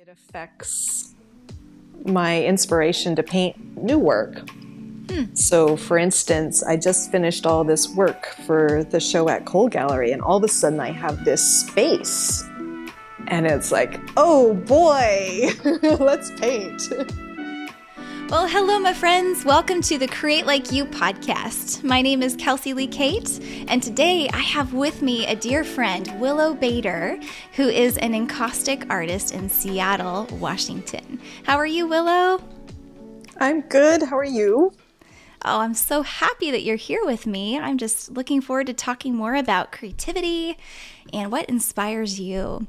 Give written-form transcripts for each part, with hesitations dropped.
affects my inspiration to paint new work. So, for instance, I just finished all this work for the show at Cole Gallery, and all of a sudden I have this space. And it's like, oh boy, let's paint. Well, hello, my friends. Welcome to the Create Like You podcast. My name is Kelsey Lee Kate, and today I have with me a dear friend, Willow Bader, who is an encaustic artist in Seattle, Washington. How are you, Willow? I'm good. How are you? Oh, I'm so happy that you're here with me. I'm just looking forward to talking more about creativity and what inspires you.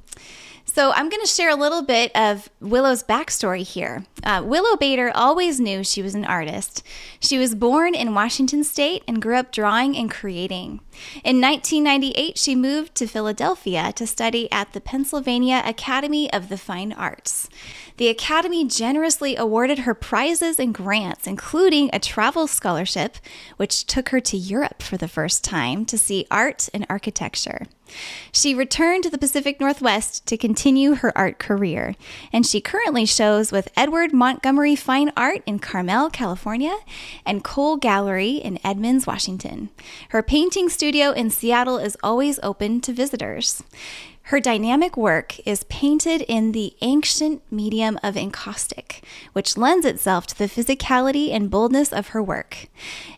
So I'm going to share a little bit of Willow's backstory here. Willow Bader always knew she was an artist. She was born in Washington State and grew up drawing and creating. In 1998, she moved to Philadelphia to study at the Pennsylvania Academy of the Fine Arts. The Academy generously awarded her prizes and grants, including a travel scholarship, which took her to Europe for the first time to see art and architecture. She returned to the Pacific Northwest to continue her art career, and she currently shows with Edward Montgomery Fine Art in Carmel, California, and Cole Gallery in Edmonds, Washington. Her painting studio in Seattle is always open to visitors. Her dynamic work is painted in the ancient medium of encaustic, which lends itself to the physicality and boldness of her work.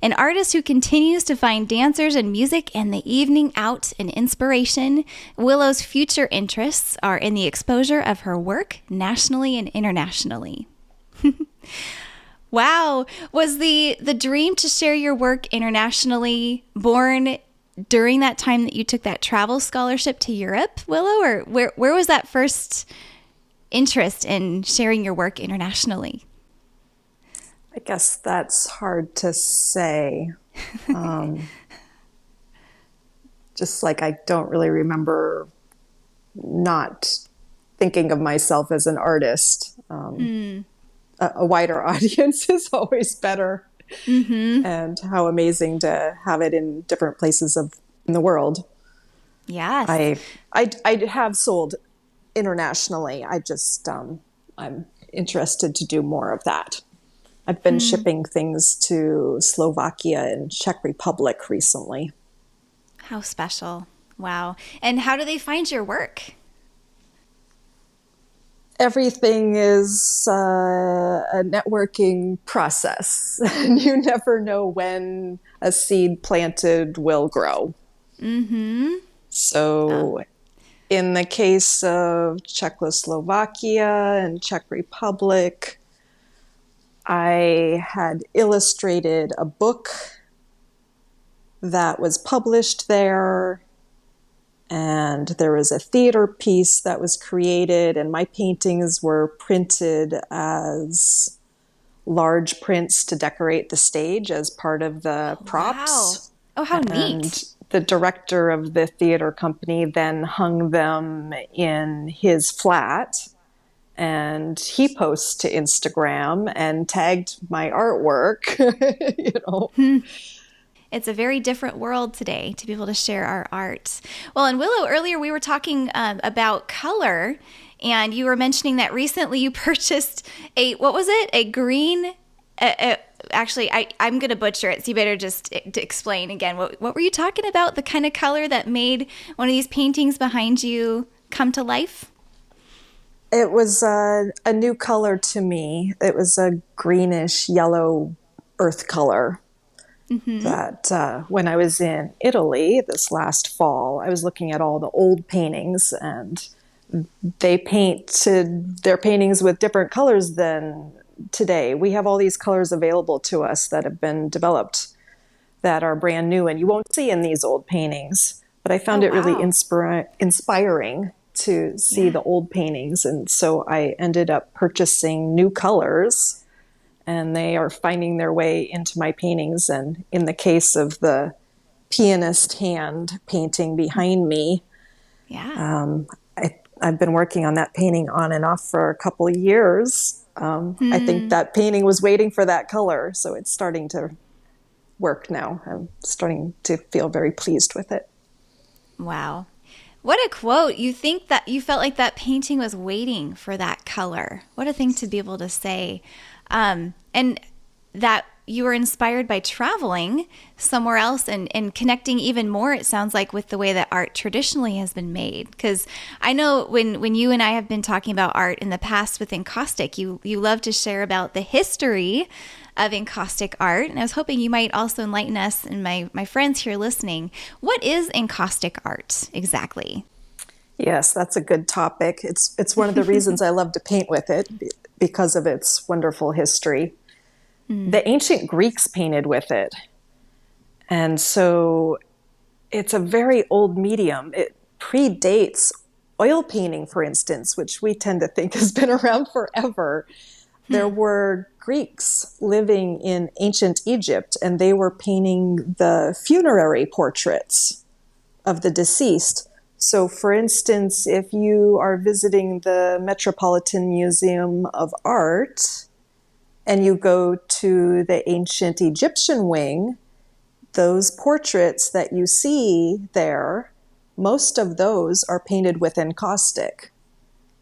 An artist who continues to find dancers and music and the evening out and inspiration, Willow's future interests are in the exposure of her work nationally and internationally. Wow. Was the dream to share your work internationally born during that time that you took that travel scholarship to Europe, Willow, or where was that first interest in sharing your work internationally? I guess that's hard to say. Just like I don't really remember not thinking of myself as an artist. A wider audience is always better. Mm-hmm. And how amazing to have it in different places in the world. Yes. I have sold internationally. I'm interested to do more of that. I've been shipping things to Slovakia and Czech Republic recently. How special. Wow. And how do they find your work? Everything is a networking process. And you never know when a seed planted will grow. Mm-hmm. So in the case of Czechoslovakia and Czech Republic, I had illustrated a book that was published there. And there was a theater piece that was created, and my paintings were printed as large prints to decorate the stage as part of the props. Wow. Oh, how and neat. The director of the theater company then hung them in his flat, and he posts to Instagram and tagged my artwork, It's a very different world today to be able to share our art. Well, and Willow, earlier we were talking about color, and you were mentioning that recently you purchased a green, actually, I'm going to butcher it, so you better just explain again. What were you talking about, the kind of color that made one of these paintings behind you come to life? It was a new color to me. It was a greenish yellow earth color. Mm-hmm. That when I was in Italy this last fall, I was looking at all the old paintings, and they painted their paintings with different colors than today. We have all these colors available to us that have been developed that are brand new and you won't see in these old paintings. But I found it really inspiring to see the old paintings, and so I ended up purchasing new colors. And they are finding their way into my paintings. And in the case of the pianist hand painting behind me, I've been working on that painting on and off for a couple of years. I think that painting was waiting for that color, so it's starting to work now. I'm starting to feel very pleased with it. Wow. What a quote. You think that you felt like that painting was waiting for that color. What a thing to be able to say. And that you were inspired by traveling somewhere else and connecting even more, it sounds like, with the way that art traditionally has been made. Because I know when you and I have been talking about art in the past with encaustic, you love to share about the history of encaustic art. And I was hoping you might also enlighten us and my friends here listening. What is encaustic art exactly? Yes, that's a good topic. It's one of the reasons I love to paint with it because of its wonderful history. The ancient Greeks painted with it. And so it's a very old medium. It predates oil painting, for instance, which we tend to think has been around forever. There were Greeks living in ancient Egypt, and they were painting the funerary portraits of the deceased. So, for instance, if you are visiting the Metropolitan Museum of Art and you go to the ancient Egyptian wing, those portraits that you see there, most of those are painted with encaustic.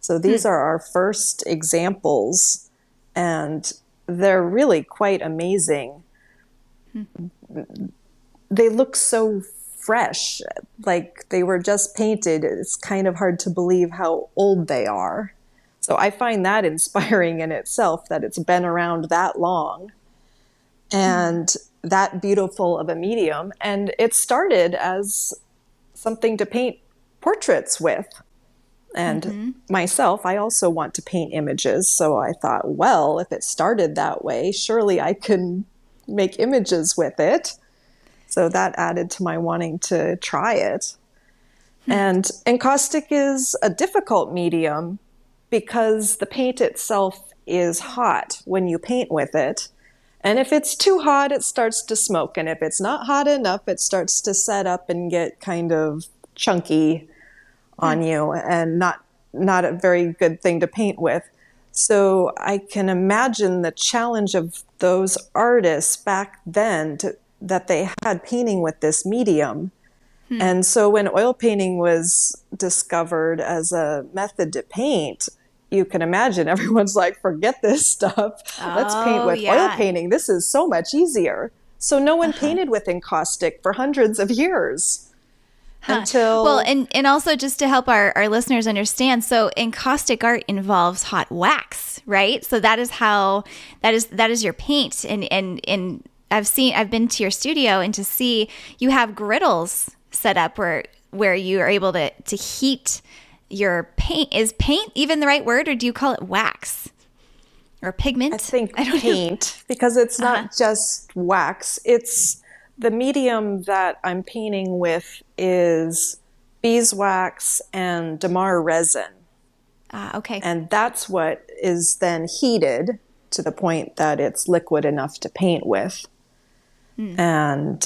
So these are our first examples, and they're really quite amazing. They look so fresh, like they were just painted. It's kind of hard to believe how old they are. So I find that inspiring in itself, that it's been around that long and that beautiful of a medium. And it started as something to paint portraits with. And myself, I also want to paint images. So I thought, well, if it started that way, surely I can make images with it. So that added to my wanting to try it. And encaustic is a difficult medium because the paint itself is hot when you paint with it. And if it's too hot, it starts to smoke. And if it's not hot enough, it starts to set up and get kind of chunky on you, and not a very good thing to paint with. So I can imagine the challenge of those artists back then that they had painting with this medium. And so when oil painting was discovered as a method to paint, you can imagine everyone's like, forget this stuff. Let's paint Oh, with oil yeah. painting. This is so much easier. So no one painted with encaustic for hundreds of years Huh. Well, until, and also just to help our listeners understand, so encaustic art involves hot wax, right? So that is how that is your paint. And I've been to your studio and to see you have griddles set up where you are able to heat your paint. Is paint even the right word, or do you call it wax or I pigment? think, I don't know. paint, because it's not just wax. It's the medium that I'm painting with is beeswax and damar resin. Okay. And that's what is then heated to the point that it's liquid enough to paint with. And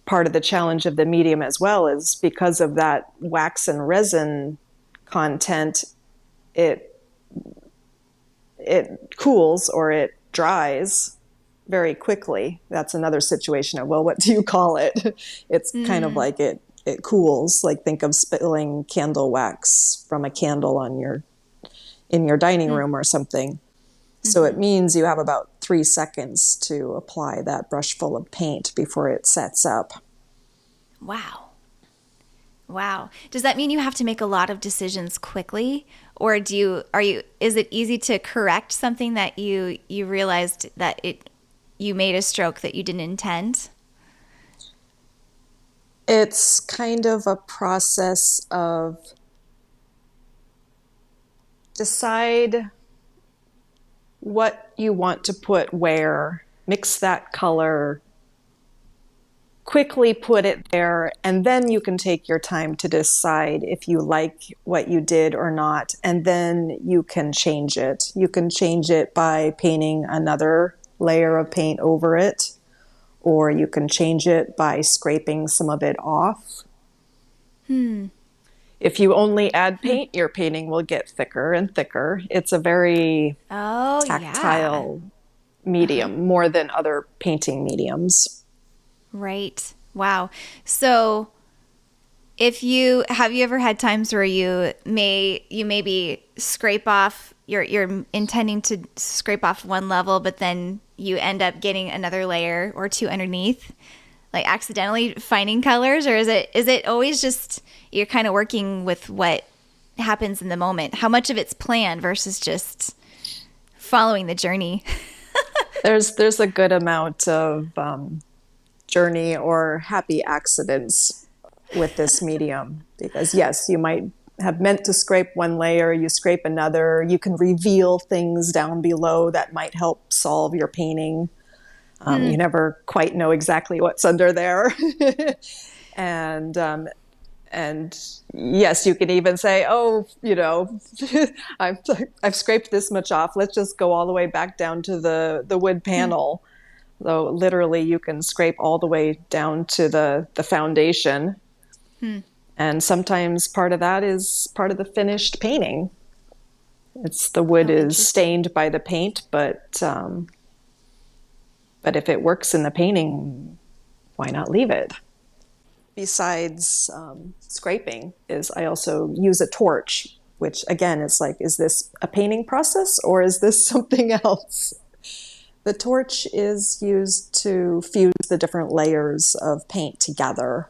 part of the challenge of the medium as well is because of that wax and resin content, it cools or it dries very quickly. That's another situation of, well, what do you call it? It's kind of like it cools. Like, think of spilling candle wax from a candle on in your dining room or something. So it means you have about 3 seconds to apply that brush full of paint before it sets up. Wow. Wow. Does that mean you have to make a lot of decisions quickly, or is it easy to correct something that you realized that you made a stroke that you didn't intend? It's kind of a process of decide what you want to put where, mix that color, quickly put it there, and then you can take your time to decide if you like what you did or not, and then you can change it. You can change it by painting another layer of paint over it, or you can change it by scraping some of it off. If you only add paint, your painting will get thicker and thicker. It's a very Oh, yeah. tactile medium, more than other painting mediums. Right. Wow. So if you have you ever had times where you maybe scrape off you're intending to scrape off one level, but then you end up getting another layer or two underneath, like accidentally finding colors, or is it always just you're kind of working with what happens in the moment? How much of it's planned versus just following the journey? There's a good amount of journey or happy accidents with this medium, because yes, you might have meant to scrape one layer, you scrape another, you can reveal things down below that might help solve your painting. You never quite know exactly what's under there. and and yes, you can even say, oh, I've, I've scraped this much off. Let's just go all the way back down to the wood panel. So literally you can scrape all the way down to the foundation. And sometimes part of that is part of the finished painting. It's the wood Oh, is interesting. stained by the paint, but if it works in the painting, why not leave it? Besides scraping, is I also use a torch, which again is like, is this a painting process or is this something else? The torch is used to fuse the different layers of paint together.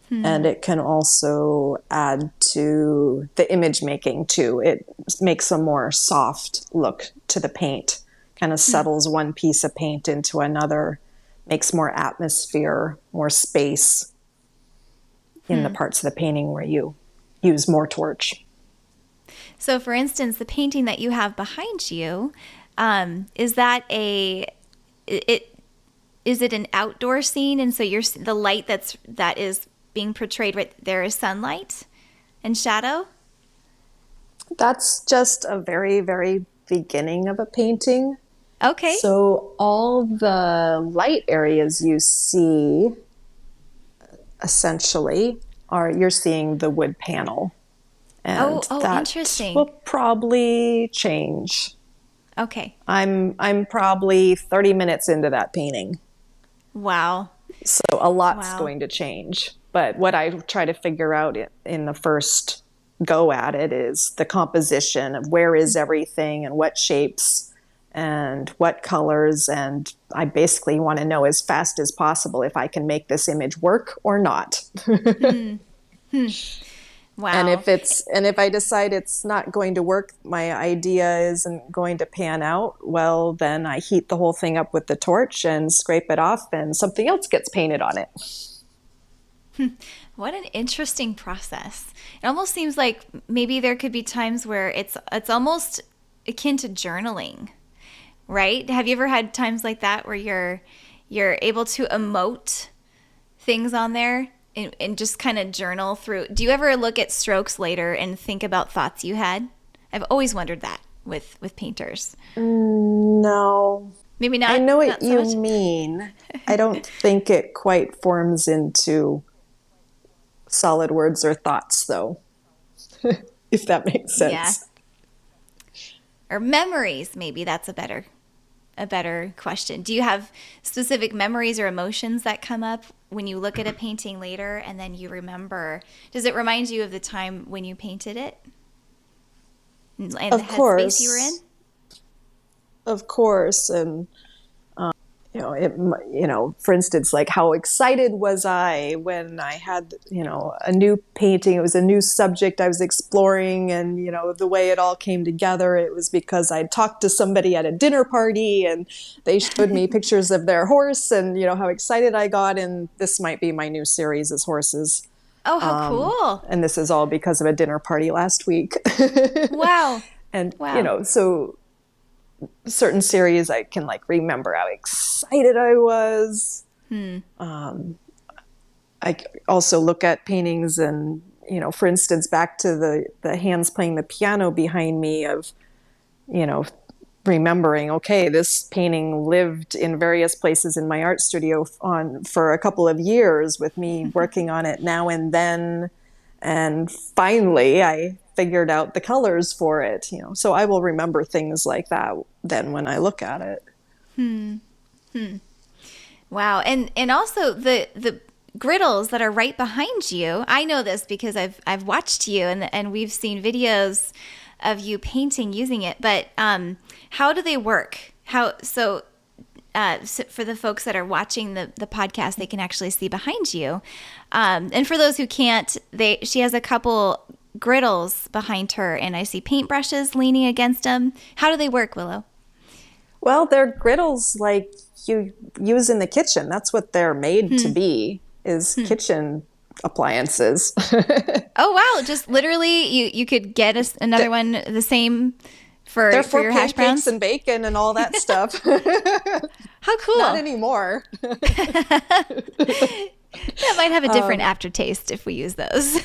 And it can also add to the image making too. It makes a more soft look to the paint, kind of settles one piece of paint into another, makes more atmosphere, more space in the parts of the painting where you use more torch. So, for instance, the painting that you have behind you, is that it is it an outdoor scene? And so the light that is being portrayed right there is sunlight and shadow. That's just a very, very beginning of a painting. Okay. So all the light areas you see essentially are, you're seeing the wood panel. Oh, And oh, that will interesting. probably change. Okay. I'm probably 30 minutes into that painting. Wow. So a lot's Wow. going to change. But what I try to figure out in the first go at it is the composition of where is everything and what shapes and what colors. And I basically want to know as fast as possible if I can make this image work or not. And Wow. if I decide it's not going to work, my idea isn't going to pan out, well, then I heat the whole thing up with the torch and scrape it off and something else gets painted on it. What an interesting process. It almost seems like maybe there could be times where it's almost akin to journaling, right? Have you ever had times like that where you're able to emote things on there and just kind of journal through? Do you ever look at strokes later and think about thoughts you had? I've always wondered that with painters. No, Maybe I not know what not so you much. mean. I don't think it quite forms into solid words or thoughts, though, if that makes Yeah. sense. Or memories, maybe that's a better question. Do you have specific memories or emotions that come up when you look at a painting later and then you remember? Does it remind you of the time when you painted it and the Of headspace you were in? course, of course, and it, for instance, like how excited was I when I had, a new painting. It was a new subject I was exploring, and the way it all came together, it was because I talked to somebody at a dinner party, and they showed me pictures of their horse, and how excited I got. And this might be my new series is horses, Oh, how cool. and this is all because of a dinner party last week. Wow. And Wow. so certain series I can like remember how excited I was. I also look at paintings and, for instance, back to the hands playing the piano behind me of, you know, remembering, okay, this painting lived in various places in my art studio for a couple of years with me working on it now and then. And finally, I figured out the colors for it, So I will remember things like that then when I look at it. Wow. And also the griddles that are right behind you. I know this because I've watched you and we've seen videos of you painting using it. But how do they work? So for the folks that are watching the podcast, they can actually see behind you. And for those who can't, she has a couple griddles behind her, and I see paintbrushes leaning against them. How do they work, Willow? Well, they're griddles like you use in the kitchen. That's what they're made to be, is kitchen appliances. Oh, wow. Just literally, you could get another one the same for your hash browns? Pancakes and bacon and all that stuff. How cool. Not anymore. That might have a different aftertaste if we use those.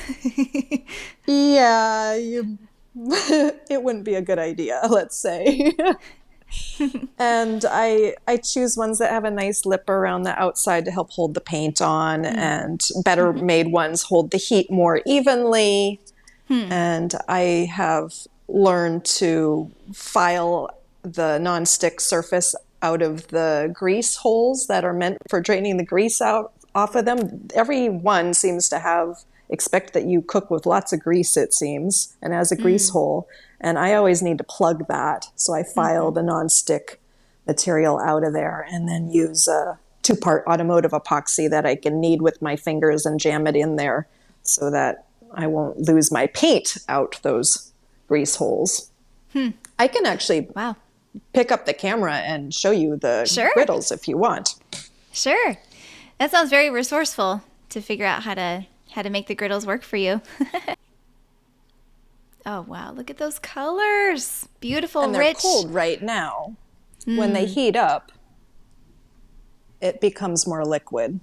Yeah, it wouldn't be a good idea, let's say. And I choose ones that have a nice lip around the outside to help hold the paint on, and better made ones hold the heat more evenly. And I have learned to file the nonstick surface out of the grease holes that are meant for draining the grease out off of them. Every one seems to expect that you cook with lots of grease, it seems, and has a grease hole. And I always need to plug that. So I file the nonstick material out of there and then use a 2-part automotive epoxy that I can knead with my fingers and jam it in there so that I won't lose my paint out those grease holes. I can actually pick up the camera and show you the griddles if you want. Sure. That sounds very resourceful to figure out how to make the griddles work for you. Oh, wow. Look at those colors. Beautiful, and they're rich. Cold right now. When they heat up, it becomes more liquid.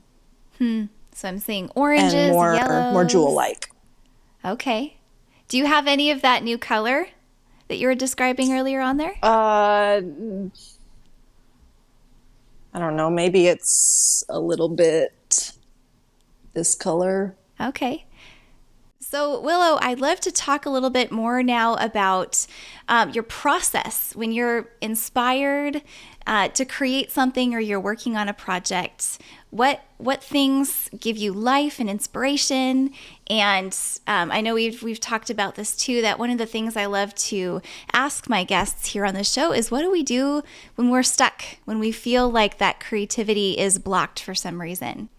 So I'm seeing oranges, and yellows. more jewel-like. Okay. Do you have any of that new color that you were describing earlier on there? I don't know. Maybe it's a little bit this color. Okay. So, Willow, I'd love to talk a little bit more now about your process when you're inspired to create something or you're working on a project. What things give you life and inspiration? And I know we've talked about this too, that one of the things I love to ask my guests here on the show is, what do we do when we're stuck, when we feel like that creativity is blocked for some reason?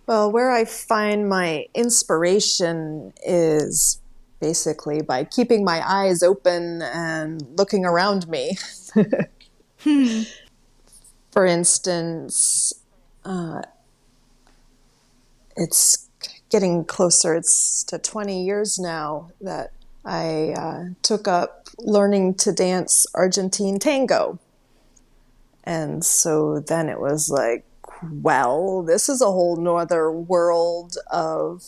Well, where I find my inspiration is basically by keeping my eyes open and looking around me. For instance, it's getting closer. It's to 20 years now that I took up learning to dance Argentine tango. And so then it was like, well, this is a whole nother world of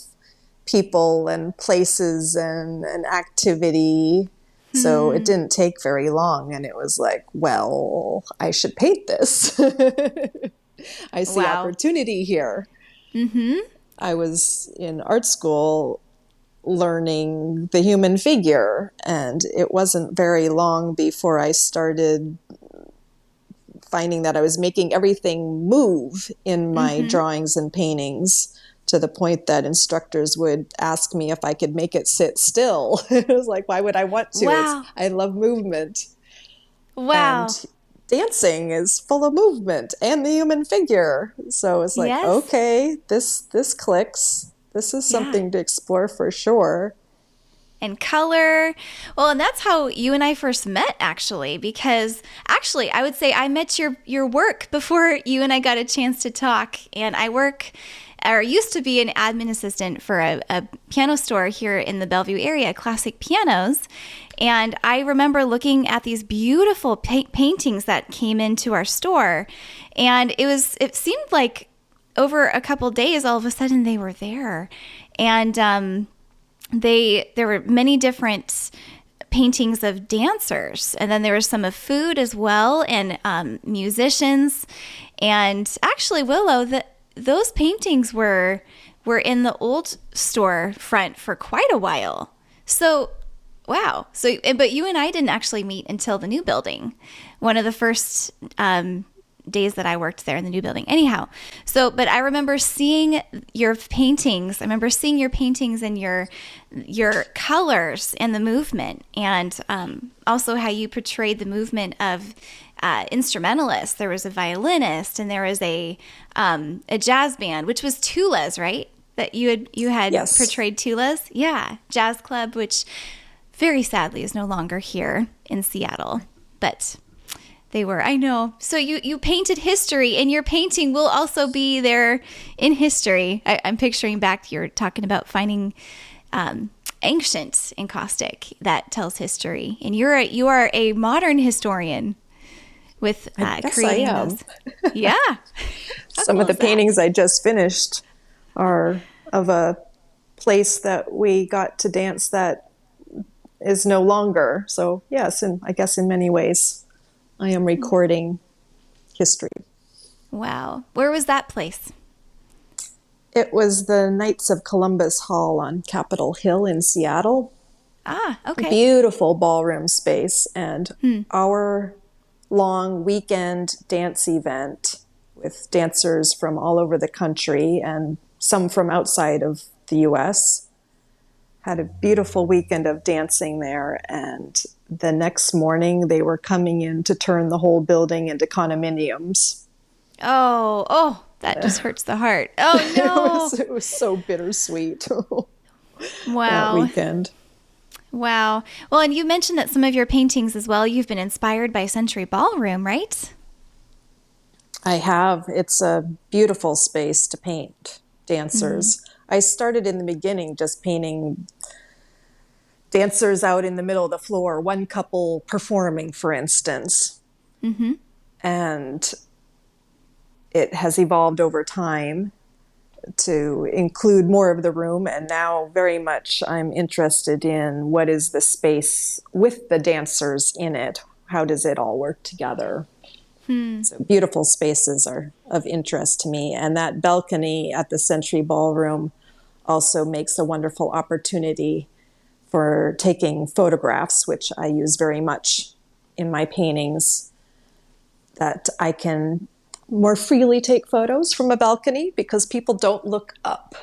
people and places and activity. So it didn't take very long. And it was like, well, I should paint this. I see opportunity here. I was in art school learning the human figure, and it wasn't very long before I started finding that I was making everything move in my drawings and paintings, to the point that instructors would ask me if I could make it sit still. It was like, why would I want to? Wow. I love movement. Wow. And dancing is full of movement and the human figure. So it's like, okay, this clicks. This is something to explore for sure. And color. Well, and that's how you and I first met, actually, because actually I would say I met your work before you and I got a chance to talk. And I used to be an admin assistant for a piano store here in the Bellevue area, Classic Pianos. And I remember looking at these beautiful paintings that came into our store. And it seemed like over a couple of days, all of a sudden they were there. And there were many different paintings of dancers, and then there was some of food as well, and musicians. And actually, Willow, those paintings were in the old store front for quite a while. So, wow. So, but you and I didn't actually meet until the new building. One of the first days that I worked there in the new building. Anyhow, so but I remember seeing your paintings. I remember seeing your paintings and your colors and the movement, and also how you portrayed the movement of instrumentalists. There was a violinist, and there was a jazz band, which was Tula's, right? That you had Yes. portrayed Tula's, yeah, jazz club, which very sadly is no longer here in Seattle, but they were. I know. So you painted history, and your painting will also be there in history. I'm picturing back to you're talking about finding ancient encaustic that tells history, and you are a modern historian with I guess I creating am. those. Yeah. How Some cool of the is that? paintings I just finished are of a place that we got to dance that is no longer. So yes, and I guess in many ways I am recording history. Wow. Where was that place? It was the Knights of Columbus Hall on Capitol Hill in Seattle. Ah, okay. Beautiful ballroom space and our long weekend dance event with dancers from all over the country and some from outside of the US. Had a beautiful weekend of dancing there, and the next morning they were coming in to turn the whole building into condominiums. Oh, that just hurts the heart. Oh it no. was it was so bittersweet that Wow. weekend. Wow. Well, and you mentioned that some of your paintings as well, you've been inspired by Century Ballroom, right? I have. It's a beautiful space to paint dancers. I started in the beginning just painting dancers out in the middle of the floor, one couple performing, for instance. And it has evolved over time to include more of the room. And now very much I'm interested in what is the space with the dancers in it? How does it all work together? So beautiful spaces are of interest to me. And that balcony at the Century Ballroom also makes a wonderful opportunity for taking photographs, which I use very much in my paintings, that I can more freely take photos from a balcony because people don't look up.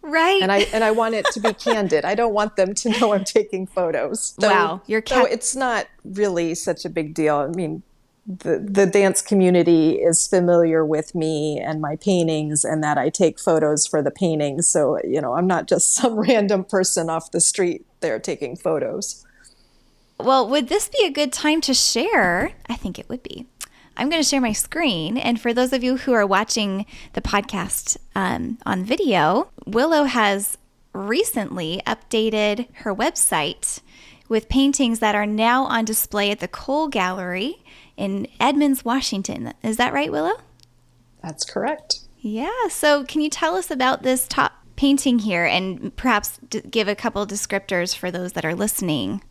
Right. And I want it to be candid. I don't want them to know I'm taking photos. Wow. So it's not really such a big deal. I mean, the dance community is familiar with me and my paintings and that I take photos for the paintings. So, I'm not just some random person off the street there taking photos. Well, would this be a good time to share? I think it would be. I'm going to share my screen. And for those of you who are watching the podcast on video, Willow has recently updated her website with paintings that are now on display at the Cole Gallery in Edmonds, Washington. Is that right, Willow? That's correct. Yeah. So can you tell us about this top painting here and perhaps give a couple of descriptors for those that are listening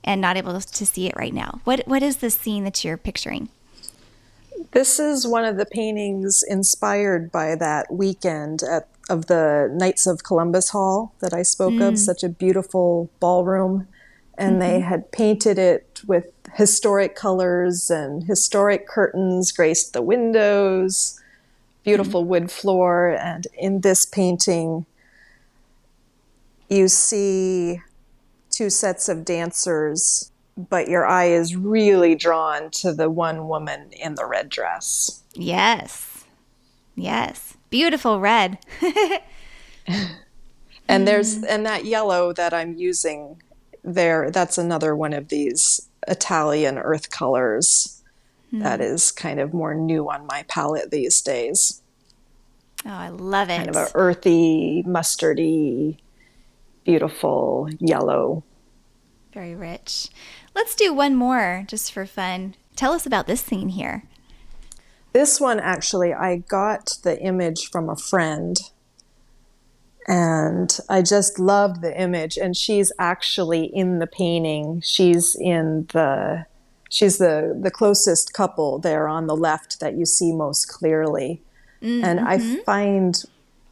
and not able to see it right now? What is the scene that you're picturing? This is one of the paintings inspired by that weekend of the Knights of Columbus Hall that I spoke of, such a beautiful ballroom. And they had painted it with historic colors and historic curtains graced the windows, beautiful wood floor. And in this painting, you see two sets of dancers, but your eye is really drawn to the one woman in the red dress. Yes. Yes. Beautiful red. And that yellow that I'm using there, that's another one of these Italian earth colors that is kind of more new on my palette these days. Oh, I love it. Kind of an earthy, mustardy, beautiful yellow. Very rich. Let's do one more just for fun. Tell us about this scene here. This one, actually, I got the image from a friend. And I just loved the image. And she's actually in the painting. She's the closest couple there on the left that you see most clearly. And I find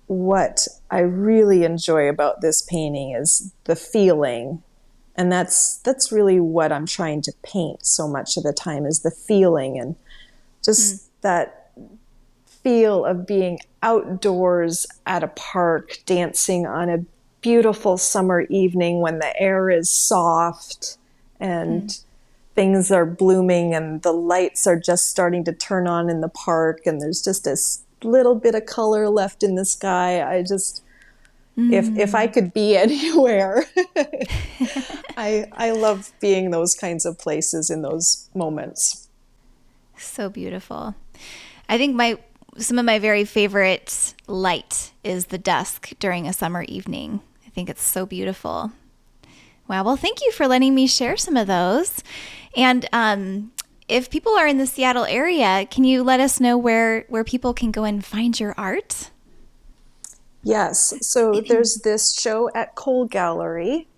what I really enjoy about this painting is the feeling. And that's really what I'm trying to paint so much of the time, is the feeling and just that feel of being outdoors at a park, dancing on a beautiful summer evening when the air is soft and things are blooming and the lights are just starting to turn on in the park and there's just a little bit of color left in the sky. If I could be anywhere, I love being those kinds of places in those moments. So beautiful. I think some of my very favorite light is the dusk during a summer evening. I think it's so beautiful. Wow. Well, thank you for letting me share some of those. And if people are in the Seattle area, can you let us know where people can go and find your art? Yes. So there's this show at Cole Gallery,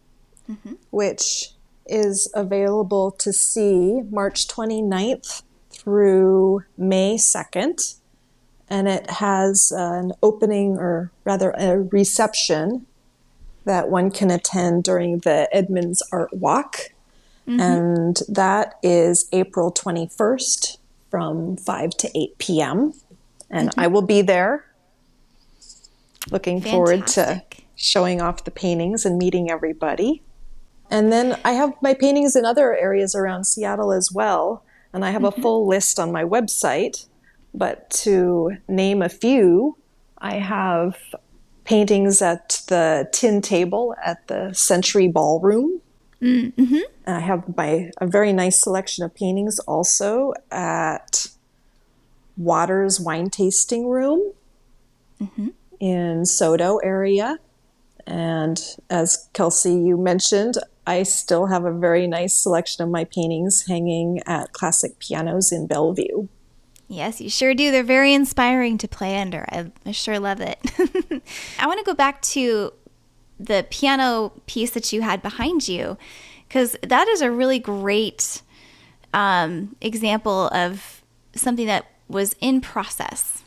which is available to see March 29th through May 2nd. And it has an opening, or rather a reception, that one can attend during the Edmonds Art Walk. And that is April 21st from 5 to 8 p.m. And I will be there. Looking forward to showing off the paintings and meeting everybody. And then I have my paintings in other areas around Seattle as well. And I have a full list on my website. But to name a few, I have paintings at the Tin Table at the Century Ballroom. And I have a very nice selection of paintings also at Waters Wine Tasting Room in Sodo area. And as Kelsey, you mentioned, I still have a very nice selection of my paintings hanging at Classic Pianos in Bellevue. Yes, you sure do. They're very inspiring to play under. I sure love it. I want to go back to the piano piece that you had behind you, because that is a really great example of something that was in process.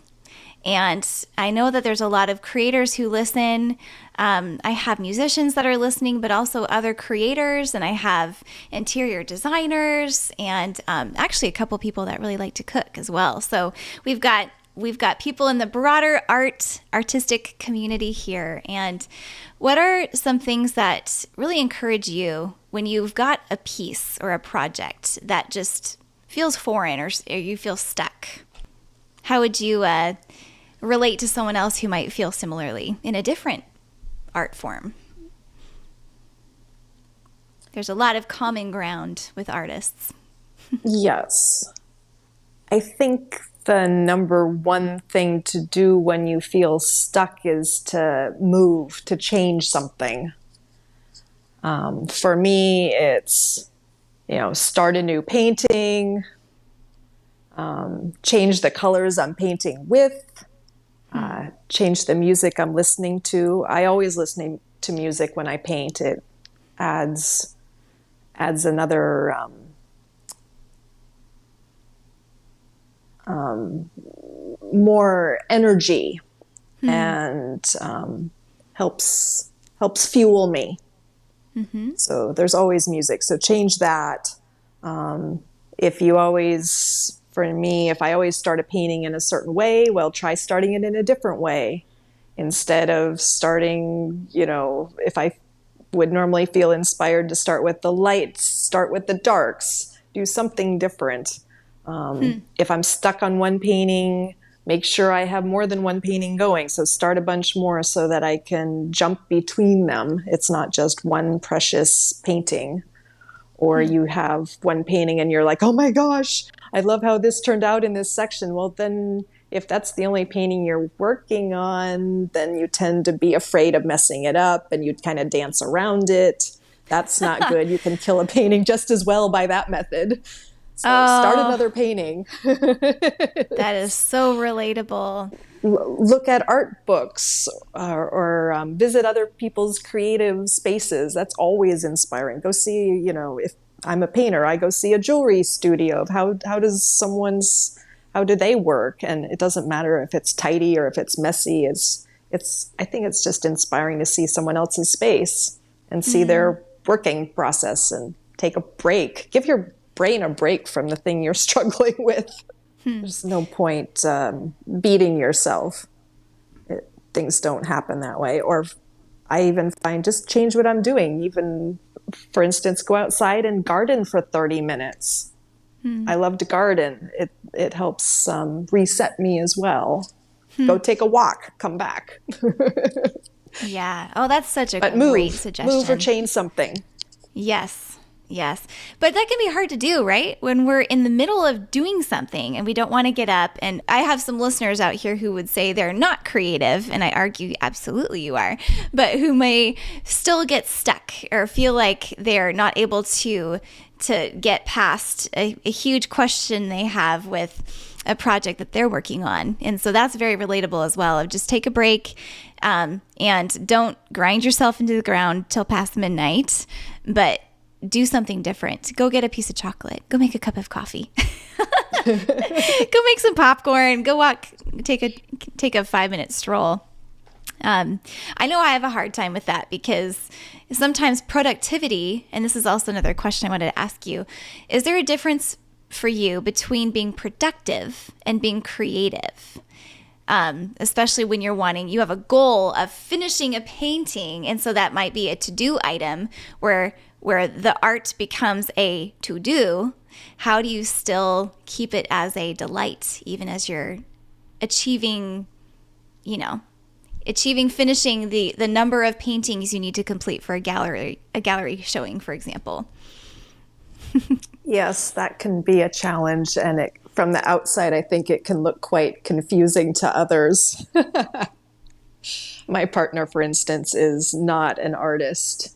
And I know that there's a lot of creators who listen. I have musicians that are listening, but also other creators, and I have interior designers, and actually a couple people that really like to cook as well. So we've got people in the broader artistic community here. And what are some things that really encourage you when you've got a piece or a project that just feels foreign, or you feel stuck? How would you relate to someone else who might feel similarly in a different art form? There's a lot of common ground with artists. Yes. I think the number one thing to do when you feel stuck is to move, to change something. For me, it's, start a new painting, change the colors I'm painting with, change the music I'm listening to. I always listen to music when I paint. It adds another more energy and helps fuel me. So there's always music. So change that. If I always start a painting in a certain way, well, try starting it in a different way. Instead of starting, if I would normally feel inspired to start with the lights, start with the darks, do something different. If I'm stuck on one painting, make sure I have more than one painting going. So start a bunch more so that I can jump between them. It's not just one precious painting. Or you have one painting and you're like, oh my gosh, I love how this turned out in this section. Well, then if that's the only painting you're working on, then you tend to be afraid of messing it up and you kind of dance around it. That's not good. You can kill a painting just as well by that method. So start another painting. That is so relatable. Look at art books or visit other people's creative spaces. That's always inspiring. Go see, if I'm a painter, I go see a jewelry studio of how do they work? And it doesn't matter if it's tidy or if it's messy. I think it's just inspiring to see someone else's space and see their working process and take a break. Give your brain a break from the thing you're struggling with. There's no point beating yourself. Things don't happen that way. Or I even find just change what I'm doing. Even, for instance, go outside and garden for 30 minutes. I love to garden. It helps reset me as well. Go take a walk, come back. Yeah. Oh, that's such a But great move or suggestion. change something. Yes. Yes. But that can be hard to do, right? When we're in the middle of doing something and we don't want to get up. And I have some listeners out here who would say they're not creative. And I argue, absolutely you are, but who may still get stuck or feel like they're not able to get past a huge question they have with a project that they're working on. And so that's very relatable as well, of just take a break, and don't grind yourself into the ground till past midnight, but do something different. Go get a piece of chocolate. Go make a cup of coffee. Go make some popcorn. Go walk. Take a 5-minute stroll. I know I have a hard time with that because sometimes productivity, and this is also another question I wanted to ask you, is there a difference for you between being productive and being creative? Especially when you have a goal of finishing a painting. And so that might be a to-do item where the art becomes a to-do. How do you still keep it as a delight, even as you're achieving, finishing the number of paintings you need to complete for a gallery showing, for example? Yes, that can be a challenge. And from the outside, I think it can look quite confusing to others. My partner, for instance, is not an artist.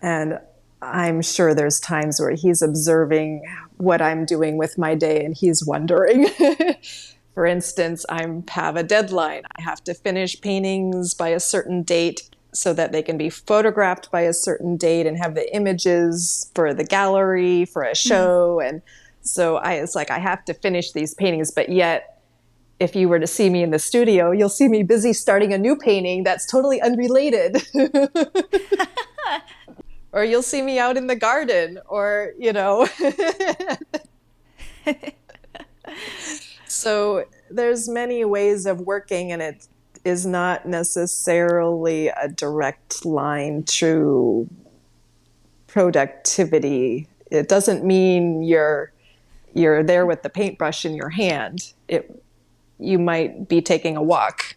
And I'm sure there's times where he's observing what I'm doing with my day and he's wondering. For instance, I have a deadline. I have to finish paintings by a certain date so that they can be photographed by a certain date and have the images for the gallery, for a show. And so it's like I have to finish these paintings, but yet if you were to see me in the studio, you'll see me busy starting a new painting that's totally unrelated. Or you'll see me out in the garden, or, So there's many ways of working, and it is not necessarily a direct line to productivity. It doesn't mean you're there with the paintbrush in your hand. You might be taking a walk.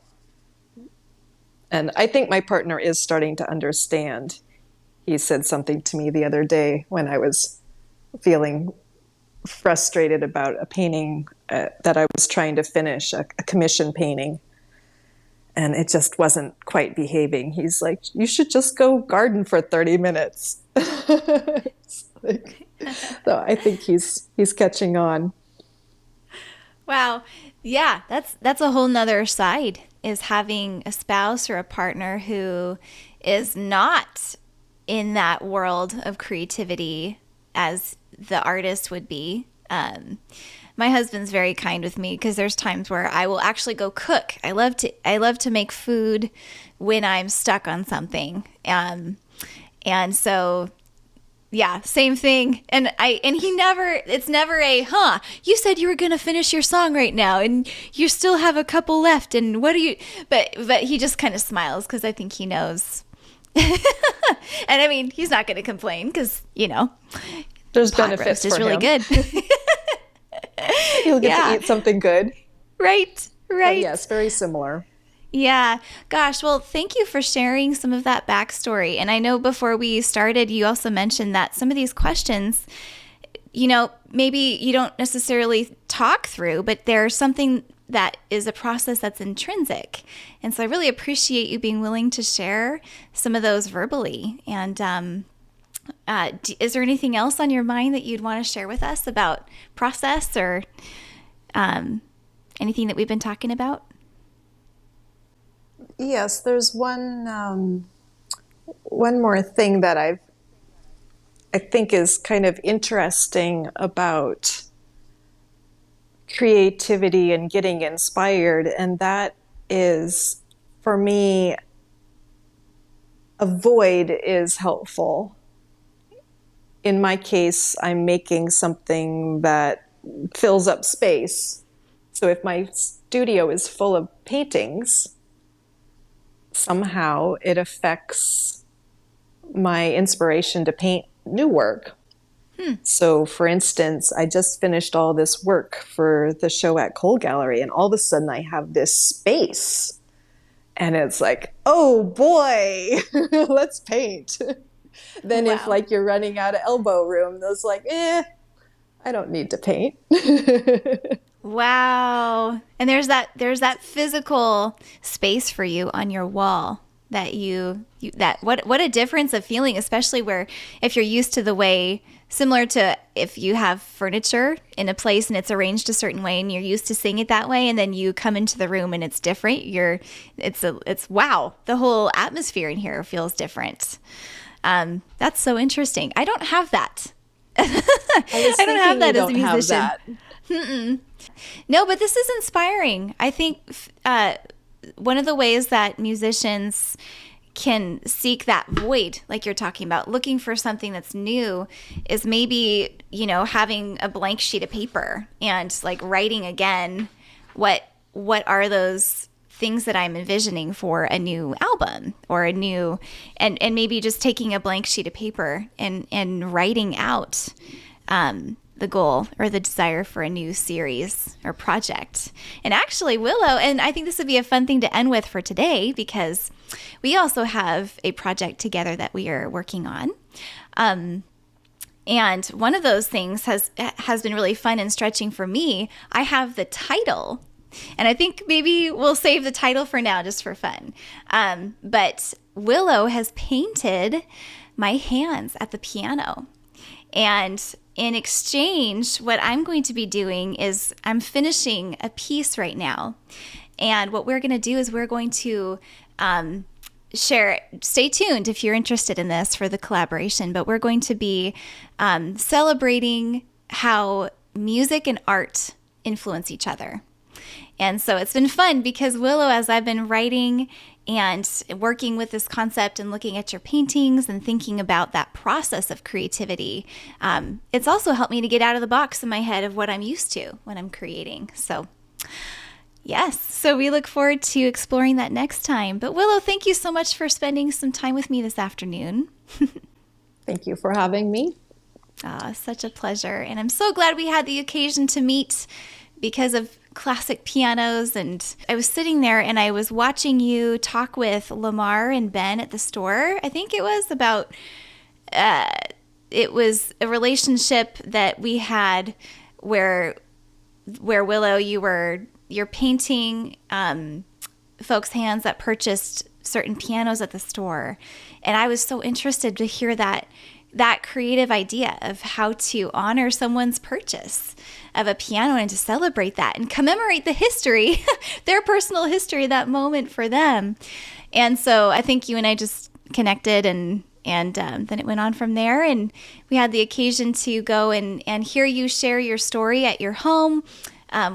And I think my partner is starting to understand. He said something to me the other day when I was feeling frustrated about a painting that I was trying to finish, a commission painting. And it just wasn't quite behaving. He's like, you should just go garden for 30 minutes. So I think he's catching on. Wow. Yeah, that's a whole nother side, is having a spouse or a partner who is not in that world of creativity as the artist would be. My husband's very kind with me because there's times where I will actually go cook. I love to make food when I'm stuck on something. And so yeah, same thing. And it's never you said you were going to finish your song right now and you still have a couple left. And what do you, but he just kind of smiles because I think he knows. And I mean, he's not going to complain because, There's pot benefits roast is for really him. good. He'll get Yeah. to eat something good. Right. But yes, very similar. Yeah. Gosh, well, thank you for sharing some of that backstory. And I know before we started, you also mentioned that some of these questions, maybe you don't necessarily talk through, but there's something that is a process that's intrinsic. And so I really appreciate you being willing to share some of those verbally. And is there anything else on your mind that you'd want to share with us about process or anything that we've been talking about? Yes, there's one more thing that I think is kind of interesting about creativity and getting inspired, and that is, for me, a void is helpful. In my case, I'm making something that fills up space. So if my studio is full of paintings, somehow it affects my inspiration to paint new work. So, for instance, I just finished all this work for the show at Cole Gallery, and all of a sudden I have this space. And it's like, oh boy, let's paint. Then if Wow. like you're running out of elbow room, it's like, I don't need to paint. Wow. And there's that physical space for you on your wall that you that what a difference of feeling, especially where if you're used to the way, similar to if you have furniture in a place and it's arranged a certain way and you're used to seeing it that way, and then you come into the room and it's different, it's wow, the whole atmosphere in here feels different. That's so interesting. I don't have that. I I don't have that as a don't have musician. that. No, but this is inspiring. I think one of the ways that musicians can seek that void, like you're talking about, looking for something that's new, is maybe, having a blank sheet of paper and like writing again what are those things that I'm envisioning for a new album or a new, and maybe just taking a blank sheet of paper and writing out the goal or the desire for a new series or project. And actually, Willow, and I think this would be a fun thing to end with for today, because we also have a project together that we are working on. And one of those things has been really fun and stretching for me. I have the title, and I think maybe we'll save the title for now just for fun. But Willow has painted my hands at the piano. And in exchange, what I'm going to be doing is I'm finishing a piece right now. And what we're going to do is we're going to share, stay tuned if you're interested in this for the collaboration, but we're going to be celebrating how music and art influence each other. And so it's been fun because Willow, as I've been writing and working with this concept and looking at your paintings and thinking about that process of creativity, it's also helped me to get out of the box in my head of what I'm used to when I'm creating. So yes, so we look forward to exploring that next time. But Willow, thank you so much for spending some time with me this afternoon. Thank you for having me. Such a pleasure. And I'm so glad we had the occasion to meet because of classic pianos. And I was sitting there and I was watching you talk with Lamar and Ben at the store. I think it was about, it was a relationship that we had where Willow, you're painting folks' hands that purchased certain pianos at the store. And I was so interested to hear that creative idea of how to honor someone's purchase of a piano and to celebrate that and commemorate the history, their personal history, that moment for them. And so I think you and I just connected, and then it went on from there. And we had the occasion to go and hear you share your story at your home.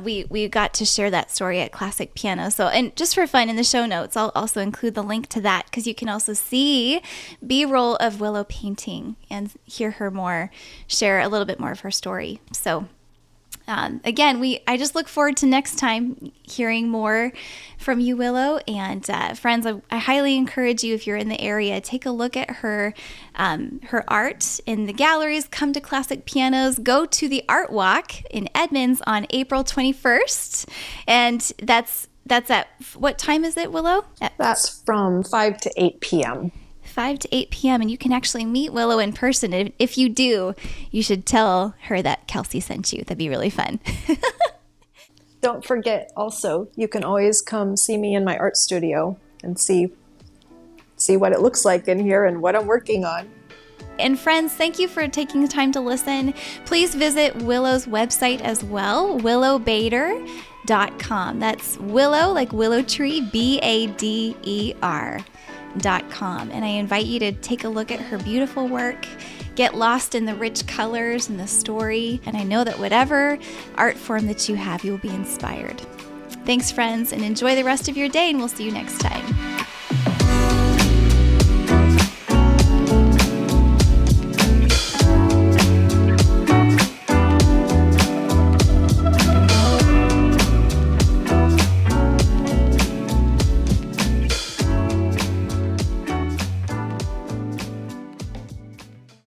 We got to share that story at Classic Piano. So, and just for fun, in the show notes, I'll also include the link to that, because you can also see B-roll of Willow painting and hear her share a little bit more of her story. So again, I just look forward to next time hearing more from you, Willow. And friends, I highly encourage you, if you're in the area, take a look at her art in the galleries. Come to Classic Pianos. Go to the Art Walk in Edmonds on April 21st. And that's at, what time is it, Willow? That's from 5 to 8 p.m. 5 to 8 p.m. And you can actually meet Willow in person. If you do, you should tell her that Kelsey sent you. That'd be really fun. Don't forget also, you can always come see me in my art studio and see what it looks like in here and what I'm working on. And friends, thank you for taking the time to listen. Please visit Willow's website as well, willowbader.com. That's Willow, like willow tree, BADER.com. And I invite you to take a look at her beautiful work, get lost in the rich colors and the story. And I know that whatever art form that you have, you will be inspired. Thanks, friends, and enjoy the rest of your day, and we'll see you next time.